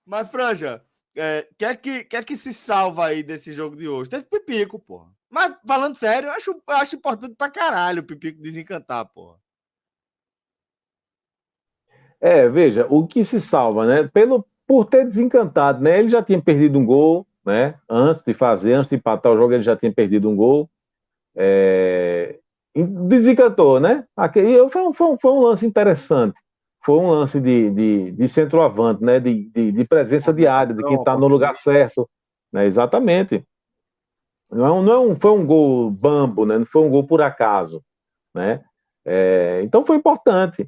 Mas, Franja, quer que se salva aí desse jogo de hoje? Teve Pipico, porra. Mas, falando sério, eu acho importante pra caralho o Pipico desencantar, porra. Veja, o que se salva, né? Por ter desencantado, né? Ele já tinha perdido um gol, né? Antes de empatar o jogo, ele já tinha perdido um gol. E desencantou, né? Foi um lance interessante. Foi um lance de centroavante, né? De presença diária, de quem está no lugar certo. Né? Exatamente. Foi um gol bambo, né? Não foi um gol por acaso. Né? Então foi importante.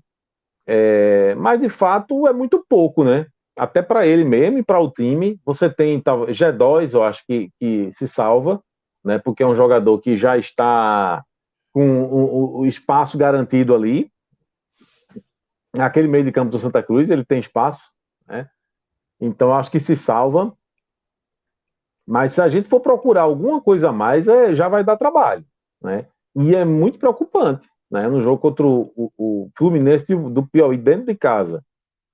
Mas de fato é muito pouco, né? Até para ele mesmo e para o time. Você tem G2, eu acho que se salva, né? Porque é um jogador que já está com o espaço garantido ali. Aquele meio de campo do Santa Cruz, ele tem espaço, né? Então acho que se salva. Mas se a gente for procurar alguma coisa a mais, já vai dar trabalho, né? E é muito preocupante, né? No jogo contra o Fluminense do Piauí dentro de casa,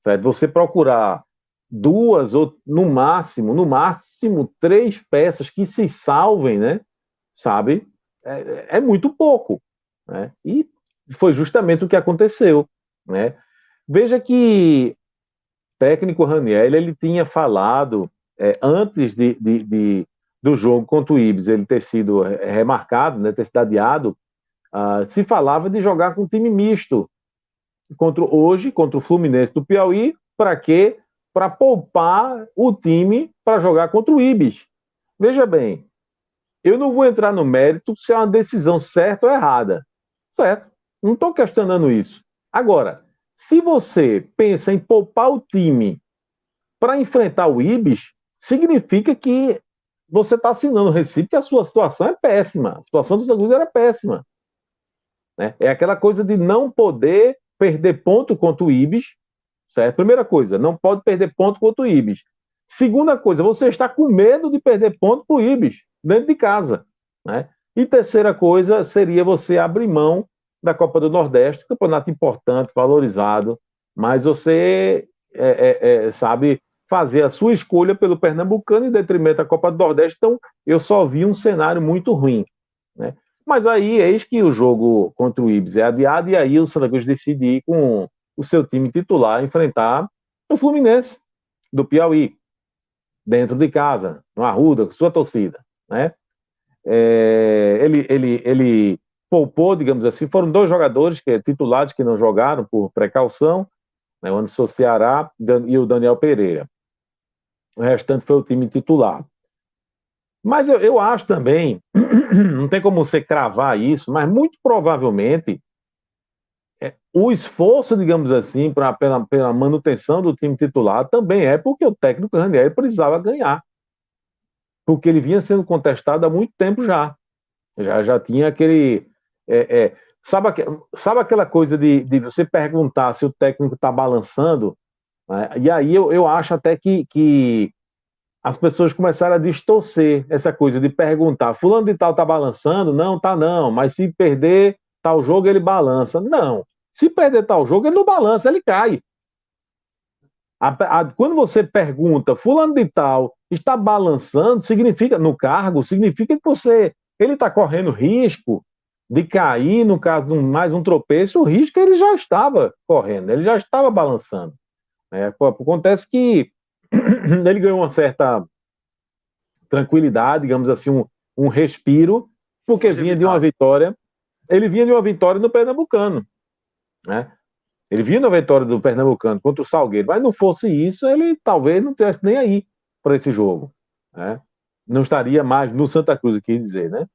certo? Você procurar duas ou no máximo três peças que se salvem, né? Sabe? É muito pouco, né? E foi justamente o que aconteceu, né? Veja que o técnico Raniel, ele tinha falado antes do jogo contra o Ibis, ele ter sido remarcado, né, ter sido adiado, se falava de jogar com time misto contra o Fluminense do Piauí, para quê? Para poupar o time para jogar contra o Ibis. Veja bem, eu não vou entrar no mérito se é uma decisão certa ou errada. Certo? Não estou questionando isso. Agora, se você pensa em poupar o time para enfrentar o Ibis, significa que você está assinando o recibo que a sua situação é péssima. A situação do Santa Cruz era péssima. Né? É aquela coisa de não poder perder ponto contra o Ibis. Certo? Primeira coisa, não pode perder ponto contra o Ibis. Segunda coisa, você está com medo de perder ponto para o Ibis, dentro de casa. Né? E terceira coisa seria você abrir mão da Copa do Nordeste, campeonato importante, valorizado, mas você sabe fazer a sua escolha pelo Pernambucano em detrimento da Copa do Nordeste. Então, eu só vi um cenário muito ruim. Né? Mas aí, eis que o jogo contra o Ibis é adiado, e aí o Santa Cruz decide ir com o seu time titular enfrentar o Fluminense do Piauí, dentro de casa, no Arruda, com sua torcida. Né? Ele poupou, digamos assim, foram dois jogadores titulares que não jogaram por precaução, né, o Anderson Ceará e o Daniel Pereira. O restante foi o time titular. Mas eu acho também, não tem como você cravar isso, mas muito provavelmente o esforço, digamos assim, pela manutenção do time titular também é porque o técnico Ranieri precisava ganhar. Porque ele vinha sendo contestado há muito tempo já. Já tinha aquele. Sabe aquela coisa de você perguntar se o técnico está balançando? Né? E aí eu acho até que as pessoas começaram a distorcer essa coisa de perguntar: fulano de tal está balançando? Não, tá não, mas se perder tal jogo ele balança. Não, se perder tal jogo ele não balança, ele cai. Quando você pergunta, fulano de tal está balançando, significa, no cargo, significa que ele está correndo risco de cair, no caso de mais um tropeço, o risco ele já estava correndo, ele já estava balançando. Acontece que ele ganhou uma certa tranquilidade, digamos assim, um respiro, porque vinha de uma vitória, ele vinha de uma vitória no Pernambucano, né? Ele vinha na vitória do Pernambucano contra o Salgueiro, mas não fosse isso, ele talvez não tivesse nem aí para esse jogo. Né? Não estaria mais no Santa Cruz, eu quis dizer, né?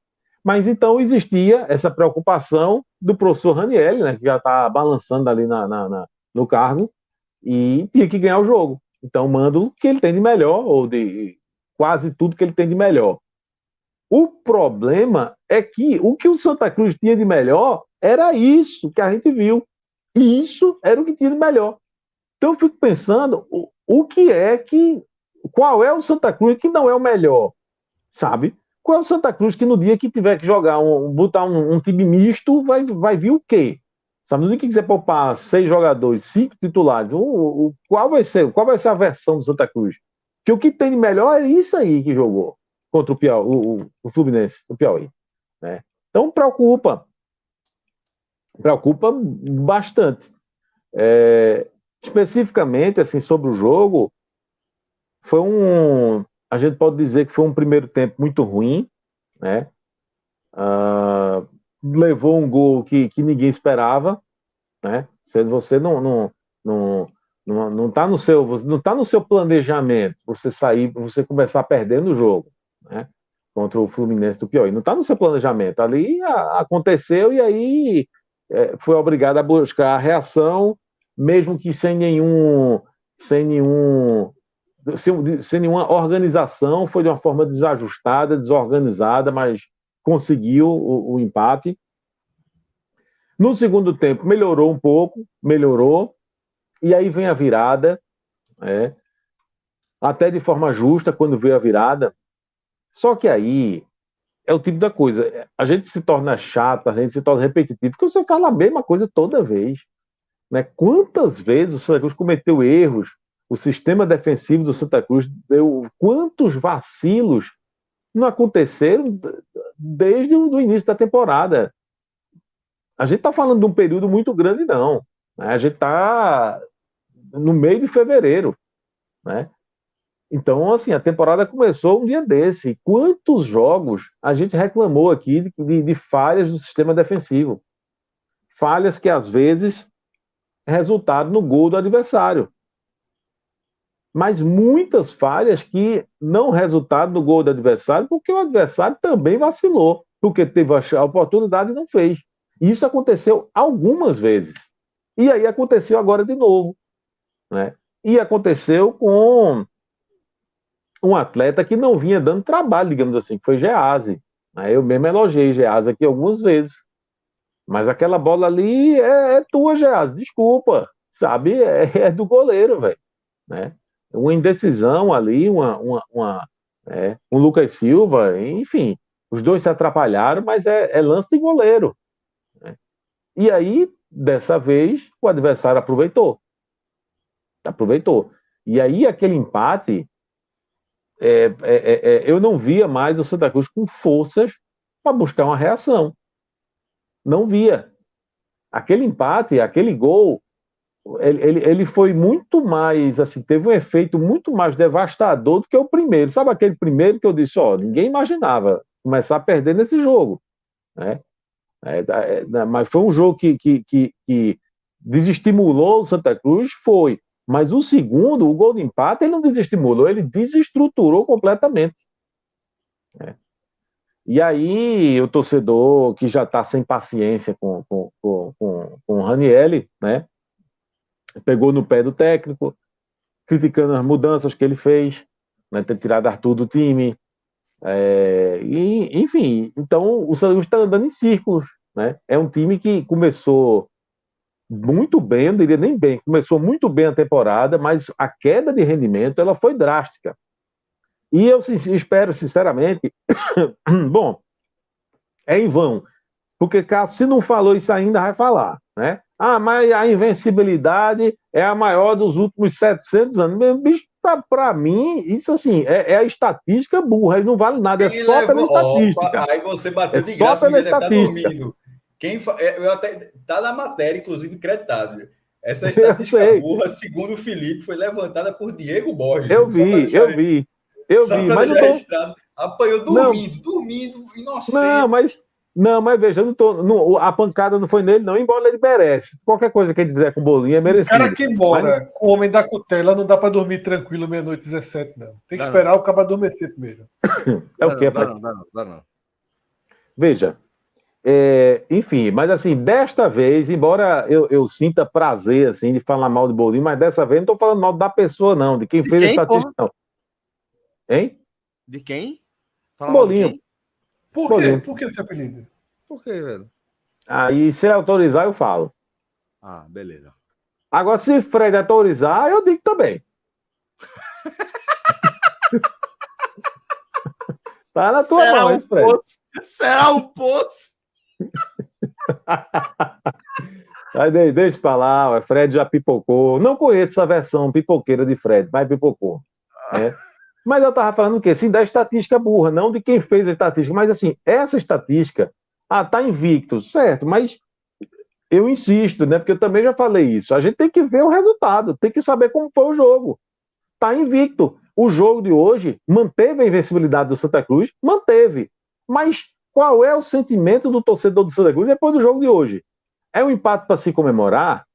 Mas então existia essa preocupação do professor Ranieri, né, que já está balançando ali no cargo, e tinha que ganhar o jogo. Então manda o que ele tem de melhor, ou de quase tudo que ele tem de melhor. O problema é que o que o Santa Cruz tinha de melhor era isso que a gente viu. E isso era o que tinha de melhor. Então eu fico pensando qual é o Santa Cruz que não é o melhor, sabe? Qual é o Santa Cruz que no dia que tiver que jogar, botar um time misto, vai vir o quê? Sabe, no dia que quiser poupar 6 jogadores, 5 titulares, qual vai ser a versão do Santa Cruz? Que o que tem de melhor é isso aí que jogou contra o Piauí, o Fluminense, o Piauí, né? Então preocupa bastante. Especificamente, assim, sobre o jogo, a gente pode dizer que foi um primeiro tempo muito ruim, né? Levou um gol que ninguém esperava, né? Você não está no seu planejamento você começar perdendo o jogo, né? Contra o Fluminense do Piauí. Não está no seu planejamento. Ali aconteceu e aí foi obrigado a buscar a reação, mesmo que sem nenhuma organização, foi de uma forma desajustada, desorganizada, mas conseguiu o empate. No segundo tempo melhorou um pouco, e aí vem a virada, até de forma justa quando veio a virada. Só que aí é o tipo da coisa, a gente se torna chato, a gente se torna repetitivo, porque você fala a mesma coisa toda vez, né? Quantas vezes o Santa Cruz cometeu erros, o sistema defensivo do Santa Cruz deu quantos vacilos não aconteceram desde o início da temporada. A gente está falando de um período muito grande, não, né? A gente está no meio de fevereiro, né? Então, assim, a temporada começou um dia desse. Quantos jogos a gente reclamou aqui de falhas do sistema defensivo? Falhas que, às vezes, resultaram no gol do adversário. Mas muitas falhas que não resultaram no gol do adversário porque o adversário também vacilou, porque teve a oportunidade e não fez. E isso aconteceu algumas vezes. E aí aconteceu agora de novo, né? E aconteceu com um atleta que não vinha dando trabalho, digamos assim, que foi Geazi. Eu mesmo elogiei Geazi aqui algumas vezes. Mas aquela bola ali é tua, Geazi, desculpa. Sabe? É do goleiro, velho. Né? Uma indecisão ali, um Lucas Silva, enfim. Os dois se atrapalharam, mas é lance de goleiro. Né? E aí, dessa vez, o adversário aproveitou. E aí, aquele empate, eu não via mais o Santa Cruz com forças para buscar uma reação. Não via. Aquele empate, aquele gol, ele foi muito mais, assim, teve um efeito muito mais devastador do que o primeiro. Sabe aquele primeiro que eu disse, ninguém imaginava começar a perder nesse jogo, né? Mas foi um jogo que desestimulou o Santa Cruz, foi. Mas o segundo, o gol de empate, ele não desestimulou, ele desestruturou completamente. Né? E aí, o torcedor que já está sem paciência com o Ranieri, né? Pegou no pé do técnico, criticando as mudanças que ele fez, né? Ter tirado Arthur do time. Enfim, então o Santa Cruz está andando em círculos. Né? É um time que começou muito bem, não diria nem bem, começou muito bem a temporada, mas a queda de rendimento ela foi drástica. E eu espero, sinceramente, bom, é em vão, porque se não falou isso ainda, vai falar, né? Mas a invencibilidade é a maior dos últimos 700 anos. Meu bicho, para mim, isso assim, é a estatística burra, não vale nada, é só pela estatística. Aí você bateu de só graça, pela estatística. Eu até tá na matéria, inclusive, creditado. Essa estatística burra, segundo o Felipe, foi levantada por Diego Borges. Eu vi, mas não tô... Apanhou dormindo, inocente. Não, mas veja, a pancada não foi nele, não, embora ele merece. Qualquer coisa que ele fizer com o Bolinha é merecido. O cara que mora com o homem da cutela não dá para dormir tranquilo meia-noite 17, não. Tem que esperar o cara adormecer primeiro. O que? Dá não. Veja, enfim, mas assim, desta vez, embora eu sinta prazer assim, de falar mal de Bolinha, mas dessa vez não estou falando mal da pessoa, não, de quem fez a estatística, não. Hein? De quem? Bolinho. Por quê? Por que esse apelido? Por quê, velho? Aí, se ele autorizar, eu falo. Beleza. Agora, se Fred autorizar, eu digo também. Tá na tua mão, esse Fred. Será um poço? Aí deixa pra lá, o Fred já pipocou. Não conheço essa versão pipoqueira de Fred, mas pipocou. Né? Mas eu tava falando o quê? Sim, da estatística burra, não de quem fez a estatística. Mas assim, essa estatística, tá invicto, certo, mas eu insisto, né? Porque eu também já falei isso. A gente tem que ver o resultado, tem que saber como foi o jogo. Tá invicto. O jogo de hoje manteve a invencibilidade do Santa Cruz? Manteve. Mas qual é o sentimento do torcedor do Santa Cruz depois do jogo de hoje? É um empate para se comemorar?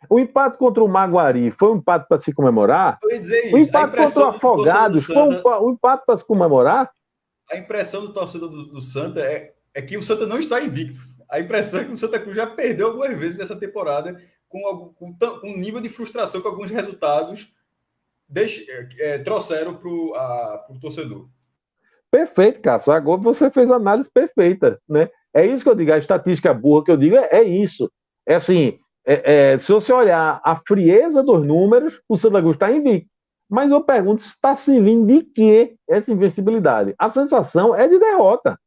O empate contra o Maguari foi um empate para se comemorar? Eu ia dizer isso. O empate contra o Afogados foi um empate para se comemorar? A impressão do torcedor do Santa é que o Santa não está invicto. A impressão é que o Santa Cruz já perdeu algumas vezes nessa temporada com um nível de frustração que alguns resultados trouxeram para o torcedor. Perfeito, Cássio. Agora você fez a análise perfeita, né? É isso que eu digo, a estatística burra que eu digo é isso. É assim, se você olhar a frieza dos números, o Santa Cruz está invicto. Mas eu pergunto, está servindo de quê essa invencibilidade? A sensação é de derrota.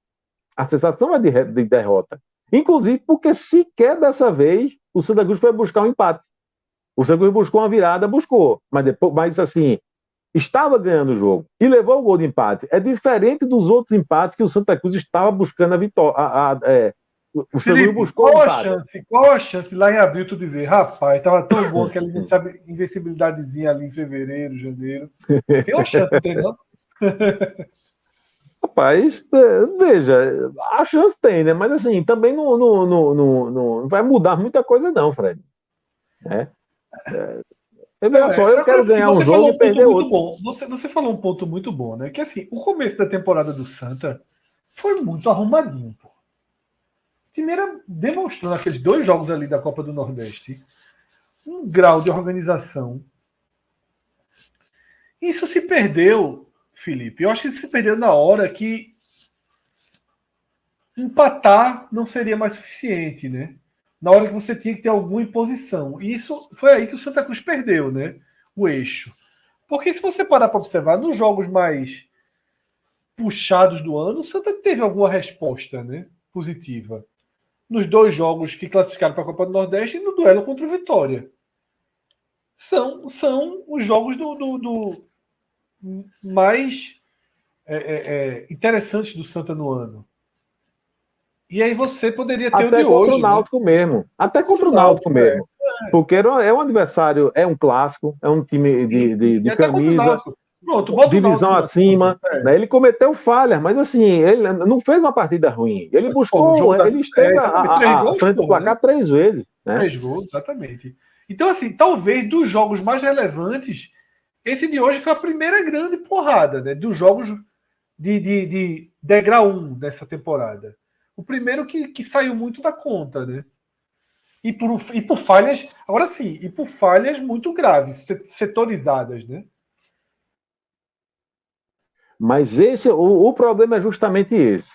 A sensação é de derrota. Inclusive porque sequer dessa vez o Santa Cruz foi buscar um empate. O Santa Cruz buscou uma virada, buscou. Mas assim, estava ganhando o jogo e levou o gol de empate. É diferente dos outros empates que o Santa Cruz estava buscando a vitória. O Santa Cruz buscou qual o empate. Qual a chance lá em abril tu dizer, rapaz, estava tão bom aquela invencibilidadezinha ali em fevereiro, janeiro. Tem uma chance, não tem não? Rapaz, veja, a chance tem, né? Mas assim, também não vai mudar muita coisa não, Fred. Veja só, eu quero ganhar um jogo e perder outro. Bom. Você falou um ponto muito bom, né? Que assim, o começo da temporada do Santa foi muito arrumadinho, pô. Primeiro, demonstrou naqueles 2 jogos ali da Copa do Nordeste um grau de organização. Isso se perdeu, Felipe. Eu acho que se perdeu na hora que empatar não seria mais suficiente, né? Na hora que você tinha que ter alguma imposição. E isso foi aí que o Santa Cruz perdeu, né? O eixo. Porque se você parar para observar, nos jogos mais puxados do ano, o Santa teve alguma resposta, né? Positiva. Nos 2 jogos que classificaram para a Copa do Nordeste e no duelo contra o Vitória. São os jogos do mais interessantes do Santa no ano. E aí você poderia ter até o de contra hoje, o Náutico, né? Mesmo. Até contra o Náutico mesmo. Porque é um adversário, é um clássico, é um time de camisa, pronto, divisão acima. Né? Ele cometeu falhas, mas assim, ele não fez uma partida ruim. Ele buscou, ele esteve à frente do placar 3 vezes. Né? 3 gols, exatamente. Então, assim, talvez dos jogos mais relevantes, esse de hoje foi a primeira grande porrada, né? Dos jogos de degrau 1 dessa temporada. O primeiro que saiu muito da conta, né? E por falhas, agora sim, e por falhas muito graves, setorizadas, né? Mas o problema é justamente esse.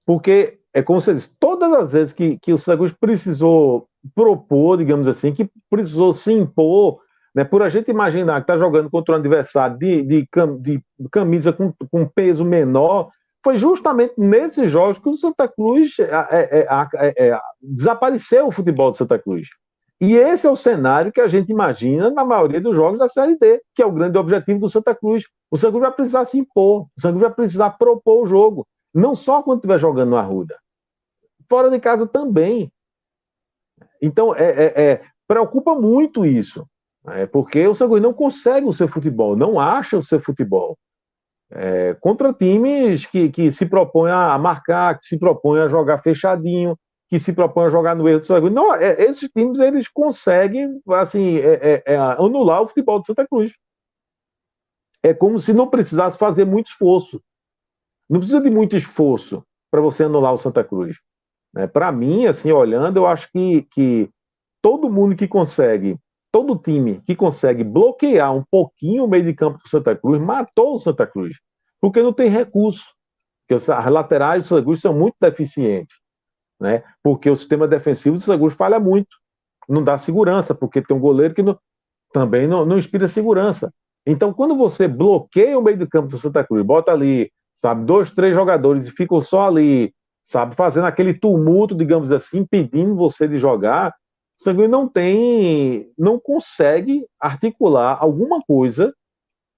Porque, é como você disse, todas as vezes que o Santa Cruz precisou propor, digamos assim, que precisou se impor, né, por a gente imaginar que está jogando contra um adversário de camisa com peso menor, foi justamente nesses jogos que o Santa Cruz desapareceu o futebol do Santa Cruz. E esse é o cenário que a gente imagina na maioria dos jogos da Série D, que é o grande objetivo do Santa Cruz. O Santa Cruz vai precisar se impor, o Santa Cruz vai precisar propor o jogo, não só quando estiver jogando no Arruda. Fora de casa também. Então, preocupa muito isso, porque o Santa Cruz não consegue o seu futebol, não acha o seu futebol. Contra times que se propõem a marcar, que se propõem a jogar fechadinho, que se propõem a jogar no erro do Santa Cruz. Não, esses times eles conseguem assim, anular o futebol do Santa Cruz. É como se não precisasse fazer muito esforço. Não precisa de muito esforço para você anular o Santa Cruz. Para mim, assim, olhando, eu acho que todo mundo que consegue, todo time que consegue bloquear um pouquinho o meio de campo do Santa Cruz, matou o Santa Cruz. Porque não tem recurso. Porque as laterais do Santa Cruz são muito deficientes. Né? Porque o sistema defensivo do Santa Cruz falha muito. Não dá segurança, porque tem um goleiro que também não inspira segurança. Então, quando você bloqueia o meio de campo do Santa Cruz, bota ali, sabe, 2, 3 jogadores e ficam só ali, sabe, fazendo aquele tumulto, digamos assim, impedindo você de jogar, O Santa Cruz não consegue articular alguma coisa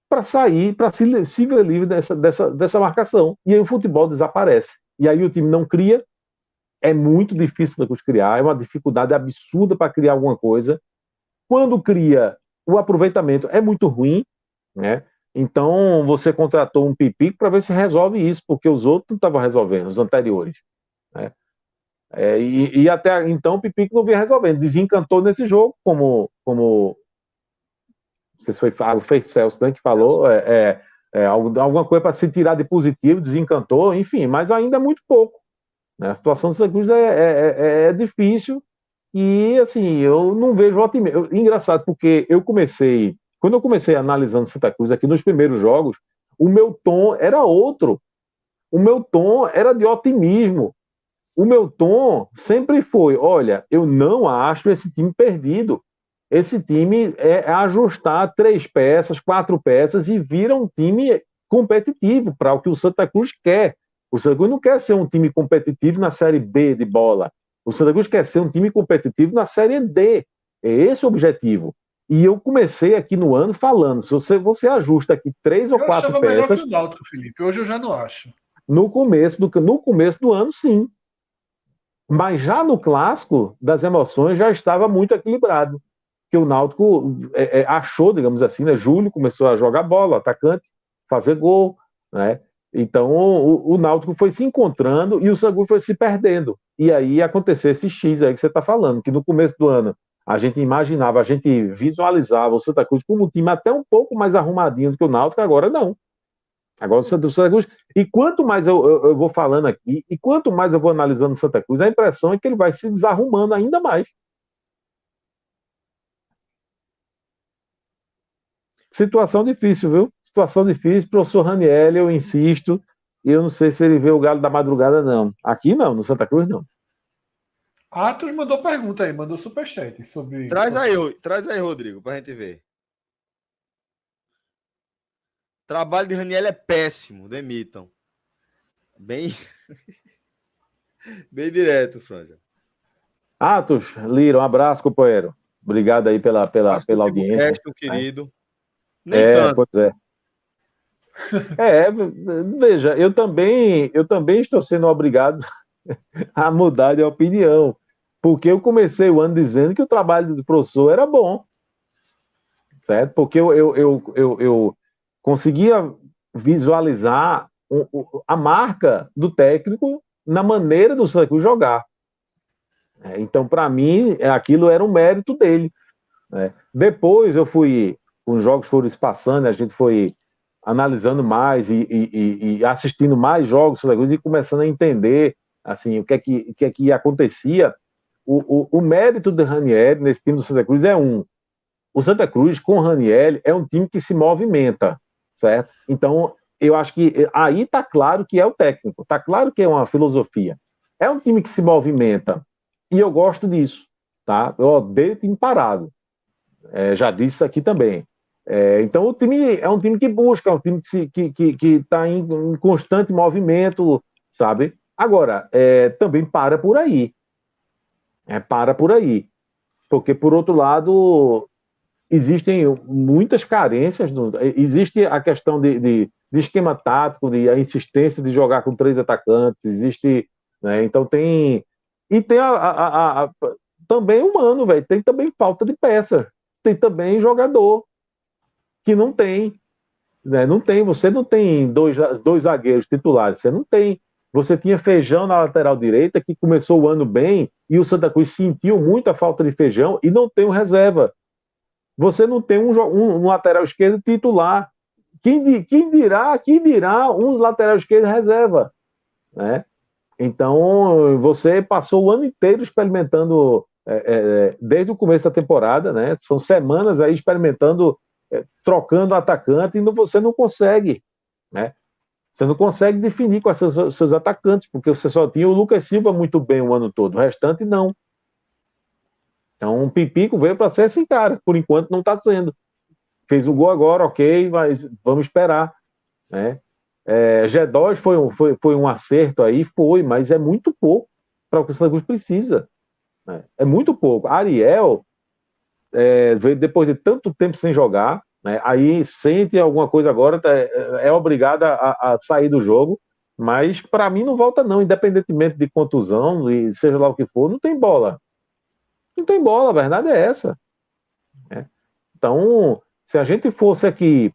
para sair, para se ver livre dessa marcação. E aí o futebol desaparece. E aí o time não cria, é muito difícil da Cruz criar, é uma dificuldade absurda para criar alguma coisa. Quando cria, o aproveitamento é muito ruim, né? Então você contratou um Pipico para ver se resolve isso, porque os outros não estavam resolvendo, os anteriores, né? E até então o Pipico não vinha resolvendo, desencantou nesse jogo, como não sei se foi o Celso, né, que falou, alguma coisa para se tirar de positivo, desencantou, enfim, mas ainda é muito pouco, né? A situação do Santa Cruz é difícil e, assim, eu não vejo otimismo. Engraçado, porque quando eu comecei analisando Santa Cruz aqui nos primeiros jogos, o meu tom era outro, o meu tom era de otimismo. O meu tom sempre foi: olha, eu não acho esse time perdido. Esse time é ajustar 3 peças, 4 peças e vira um time competitivo para o que o Santa Cruz quer. O Santa Cruz não quer ser um time competitivo na Série B de bola. O Santa Cruz quer ser um time competitivo na Série D. É esse o objetivo. E eu comecei aqui no ano falando: se você ajusta aqui 3 ou 4 peças. Eu achava melhor que o Náutico, Felipe. Hoje eu já não acho. No começo do ano, sim. Mas já no clássico das emoções já estava muito equilibrado. Que o Náutico achou, digamos assim, né? Júlio começou a jogar bola, atacante, fazer gol, né? Então o Náutico foi se encontrando e o Santa Cruz foi se perdendo. E aí aconteceu esse X aí que você está falando, que no começo do ano a gente imaginava, a gente visualizava o Santa Cruz como um time até um pouco mais arrumadinho do que o Náutico, agora não. Agora o Santa Cruz. E quanto mais eu vou falando aqui, e quanto mais eu vou analisando o Santa Cruz, a impressão é que ele vai se desarrumando ainda mais. Situação difícil, viu? Situação difícil. Professor Raniel, eu insisto, e eu não sei se ele vê o Galo da Madrugada, não. Aqui não, no Santa Cruz, não. Atos mandou pergunta aí, mandou superchat sobre. Traz aí, Rodrigo, pra gente ver. Trabalho de Raniel é péssimo, demitam. Bem direto, Franja. Atos, Lira, um abraço, companheiro. Obrigado aí pela audiência. Resto, querido. Nem tanto. Pois é. Veja, eu também estou sendo obrigado a mudar de opinião, porque eu comecei o ano dizendo que o trabalho do professor era bom, certo? Porque eu conseguia visualizar a marca do técnico na maneira do Santa Cruz jogar. Então, para mim, aquilo era um mérito dele. Depois os jogos foram se passando, a gente foi analisando mais e assistindo mais jogos do Santa Cruz e começando a entender assim, o que é que acontecia. O mérito de Ranieri nesse time do Santa Cruz é o Santa Cruz com o Ranieri é um time que se movimenta, certo? Então, eu acho que aí está claro que é o técnico, está claro que é uma filosofia. É um time que se movimenta, e eu gosto disso, tá? Eu odeio time parado. Já disse isso aqui também. Então, o time é um time que busca, é um time que está em constante movimento, sabe? Agora, também para por aí. Para por aí. Porque, por outro lado, existem muitas carências. Existe a questão de esquema tático, a insistência de jogar com 3 atacantes, existe. Né? Então tem. E tem também humano, velho. Tem também falta de peça. Tem também jogador que não tem. Né? Não tem. Você não tem dois zagueiros titulares. Você não tem. Você tinha Feijão na lateral direita, que começou o ano bem, e o Santa Cruz sentiu muito a falta de Feijão, e não tem um reserva. Você não tem um lateral esquerdo titular. Quem dirá um lateral esquerdo reserva? Né? Então, você passou o ano inteiro experimentando, desde o começo da temporada, né? São semanas aí experimentando, trocando atacante, e você não consegue. Né? Você não consegue definir com seus atacantes, porque você só tinha o Lucas Silva muito bem o ano todo, o restante não. Então, o Pipico veio para ser esse cara, por enquanto não está sendo. Fez o gol agora, ok, mas vamos esperar. Né? G2 foi um acerto aí, mas é muito pouco para o que o Santa Cruz precisa. né? É muito pouco. Ariel, veio depois de tanto tempo sem jogar, né? Aí sente alguma coisa agora, é obrigada a sair do jogo, mas para mim não volta não, independentemente de contusão, e seja lá o que for, não tem bola. Não tem bola, a verdade é essa. Né? Então, se a gente fosse aqui,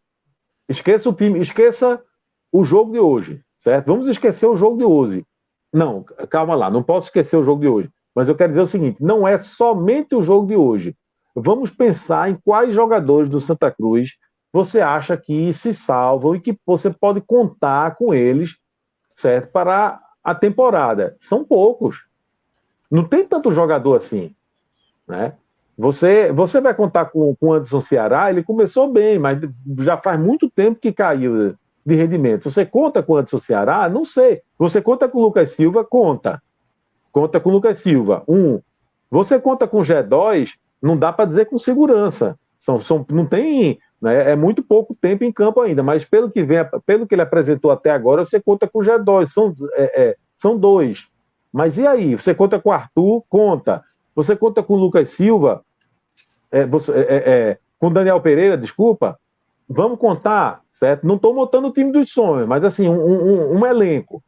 esqueça o time, esqueça o jogo de hoje, certo? Vamos esquecer o jogo de hoje. Não, calma lá, não posso esquecer o jogo de hoje. Mas eu quero dizer o seguinte, não é somente o jogo de hoje. Vamos pensar em quais jogadores do Santa Cruz você acha que se salvam e que você pode contar com eles, certo? Para a temporada. São poucos. Não tem tanto jogador assim, né? Você vai contar com o Anderson Ceará, ele começou bem, mas já faz muito tempo que caiu de rendimento. Você conta com o Anderson Ceará? Não sei. Você conta com o Lucas Silva? Conta. Conta com o Lucas Silva. Você conta com o G2? Não dá para dizer com segurança. Não tem, né, é muito pouco tempo em campo ainda, mas pelo que ele apresentou até agora, você conta com o G2. São dois. Mas e aí? Você conta com o Arthur? Conta. Você conta com o Lucas Silva? Com o Daniel Pereira, desculpa? Vamos contar, certo? Não estou montando o time dos sonhos, mas assim, um elenco.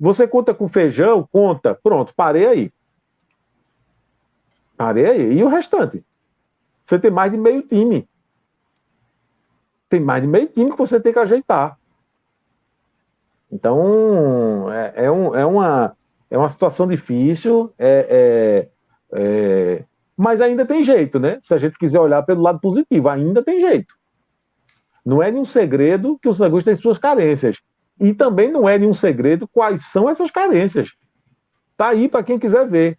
Você conta com o Feijão? Conta. Pronto, parei aí. Parei aí. E o restante? Você tem mais de meio time. Tem mais de meio time que você tem que ajeitar. Então, é uma situação difícil, mas ainda tem jeito, né? Se a gente quiser olhar pelo lado positivo, ainda tem jeito. Não é nenhum segredo que o Santa Cruz tem suas carências. E também não é nenhum segredo quais são essas carências. Tá aí para quem quiser ver.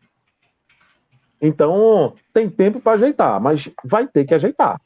Então, tem tempo para ajeitar, mas vai ter que ajeitar.